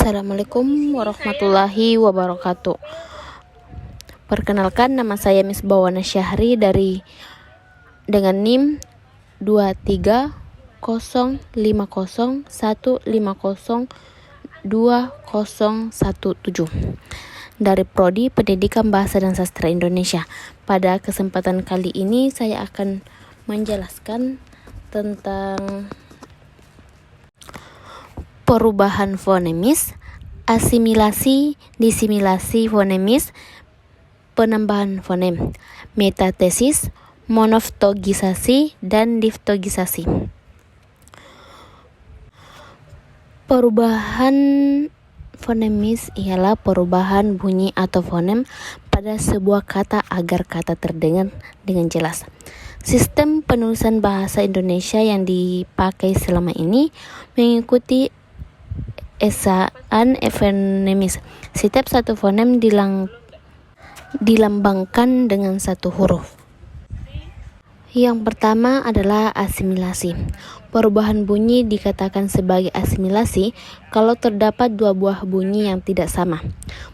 Assalamualaikum warahmatullahi wabarakatuh. Perkenalkan, nama saya Misbawana Syahri dengan NIM 2301501502017 dari Prodi Pendidikan Bahasa dan Sastra Indonesia. Pada kesempatan kali ini saya akan menjelaskan tentang perubahan fonemis, asimilasi, disimilasi fonemis, penambahan fonem, metatesis, monoftogisasi, dan diftogisasi. Perubahan fonemis ialah perubahan bunyi atau fonem pada sebuah kata agar kata terdengar dengan jelas. Sistem penulisan bahasa Indonesia yang dipakai selama ini mengikuti ejaan fonemis. Setiap satu fonem dilambangkan dengan satu huruf. Yang pertama adalah asimilasi. Perubahan bunyi dikatakan sebagai asimilasi kalau terdapat dua buah bunyi yang tidak sama.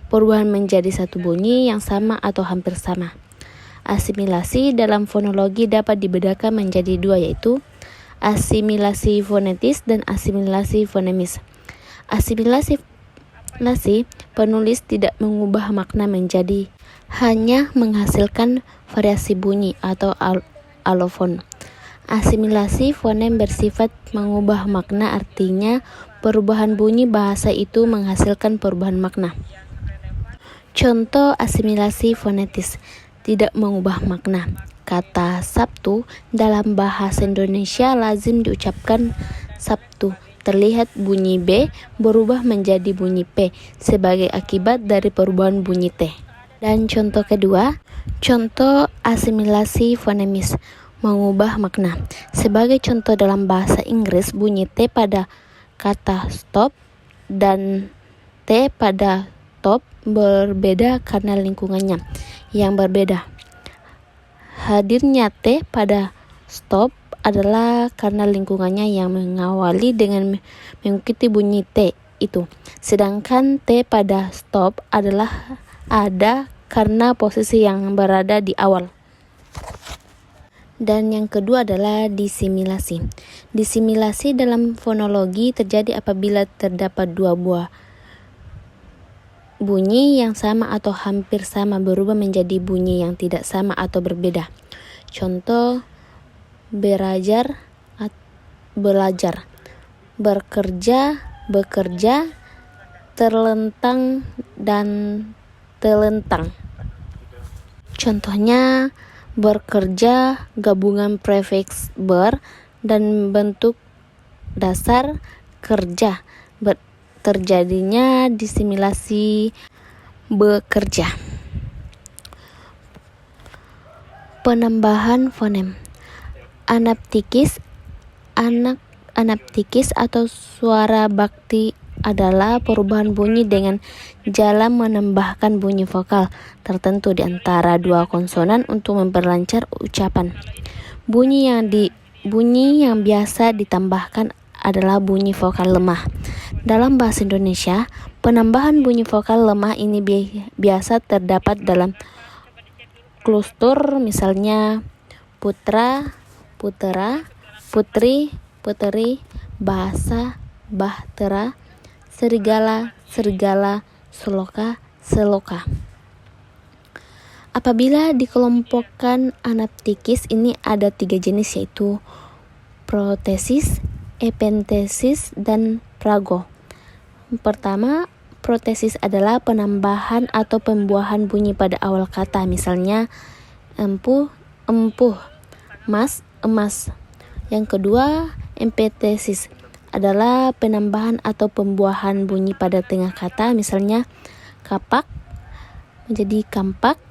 Perubahan menjadi satu bunyi yang sama atau hampir sama. Asimilasi dalam fonologi dapat dibedakan menjadi dua, yaitu asimilasi fonetis dan asimilasi fonemis. Asimilasi penulis tidak mengubah makna menjadi hanya menghasilkan variasi bunyi atau alofon. Asimilasi fonem bersifat mengubah makna, artinya perubahan bunyi bahasa itu menghasilkan perubahan makna. Contoh asimilasi fonetis tidak mengubah makna. Kata Sabtu dalam bahasa Indonesia lazim diucapkan Sabtu. Terlihat bunyi B berubah menjadi bunyi P sebagai akibat dari perubahan bunyi T. Dan contoh kedua, contoh asimilasi fonemis mengubah makna. Sebagai contoh dalam bahasa Inggris, bunyi T pada kata stop dan T pada top berbeda karena lingkungannya yang berbeda. Hadirnya T pada stop adalah karena lingkungannya yang mengawali dengan mengikuti bunyi T itu. Sedangkan T pada stop adalah ada karena posisi yang berada di awal. Dan yang kedua adalah disimilasi. Disimilasi dalam fonologi terjadi apabila terdapat dua buah bunyi yang sama atau hampir sama berubah menjadi bunyi yang tidak sama atau berbeda. Contoh belajar, bekerja, terlentang, dan telentang. Contohnya bekerja gabungan prefix ber dan bentuk dasar kerja. Terjadinya disimilasi bekerja. Penambahan fonem. Anaptikis atau suara bakti adalah perubahan bunyi dengan jalan menambahkan bunyi vokal tertentu di antara dua konsonan untuk memperlancar ucapan. Bunyi yang biasa ditambahkan adalah bunyi vokal lemah. Dalam bahasa Indonesia, penambahan bunyi vokal lemah ini biasa terdapat dalam klustur, misalnya putra, putera, putri, puteri, bahasa, bahtera, serigala, serigala, seloka, seloka. Apabila dikelompokkan anaptikis ini ada 3 jenis, yaitu protesis, epentesis, dan prago. Pertama, protesis adalah penambahan atau pembuahan bunyi pada awal kata, misalnya empuh, empuh, emas, emas. Yang kedua, empetesis adalah penambahan atau pembuahan bunyi pada tengah kata, misalnya kapak menjadi kampak,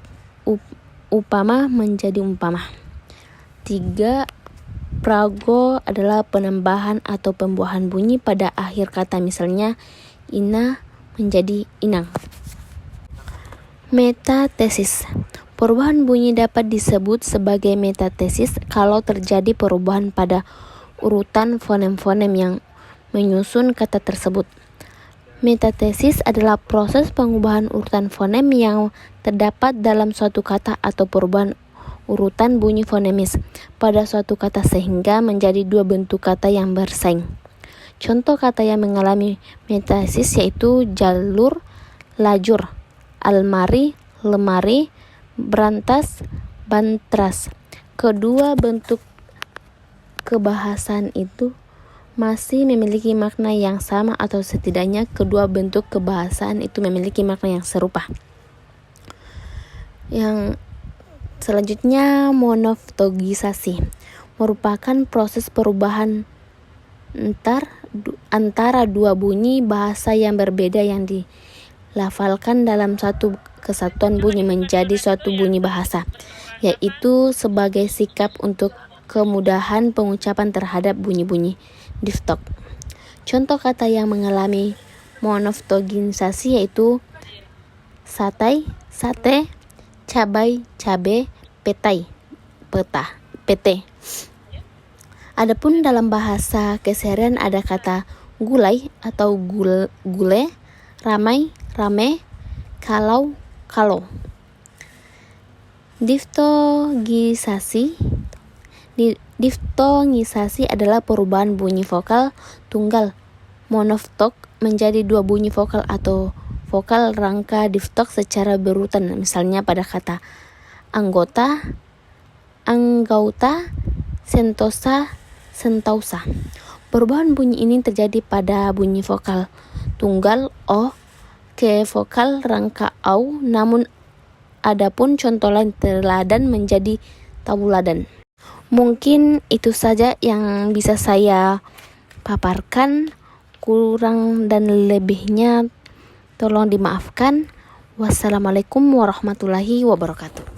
upama menjadi umpama. 3. Prago adalah penambahan atau pembuahan bunyi pada akhir kata, misalnya ina menjadi inang. Metatesis. Perubahan bunyi dapat disebut sebagai metatesis kalau terjadi perubahan pada urutan fonem-fonem yang menyusun kata tersebut. Metathesis adalah proses pengubahan urutan fonem yang terdapat dalam suatu kata atau perubahan urutan bunyi fonemis pada suatu kata sehingga menjadi dua bentuk kata yang bersaing. Contoh kata yang mengalami metathesis yaitu jalur, lajur, almari, lemari, berantas, bantras. Kedua bentuk kebahasaan itu masih memiliki makna yang sama atau setidaknya kedua bentuk kebahasaan itu memiliki makna yang serupa. Yang selanjutnya, monoftogisasi merupakan proses perubahan antara dua bunyi bahasa yang berbeda yang dilafalkan dalam satu kesatuan bunyi menjadi suatu bunyi bahasa, yaitu sebagai sikap untuk kemudahan pengucapan terhadap bunyi-bunyi diphthong. Contoh kata yang mengalami monoftogisasi yaitu satai, sate, cabai, cabe, petai, peta, pete. Adapun dalam bahasa keseharian ada kata gulai atau gule, ramai, rame, kalau, kalau. Diftongisasi adalah perubahan bunyi vokal tunggal monophthong menjadi dua bunyi vokal atau vokal rangka diphthong secara berurutan, misalnya pada kata anggota, anggauta, sentosa, sentausa. Perubahan bunyi ini terjadi pada bunyi vokal tunggal o ke vokal rangka au, namun adapun contoh lain teladan menjadi tabuladan. Mungkin itu saja yang bisa saya paparkan. Kurang dan lebihnya tolong dimaafkan. Wassalamualaikum warahmatullahi wabarakatuh.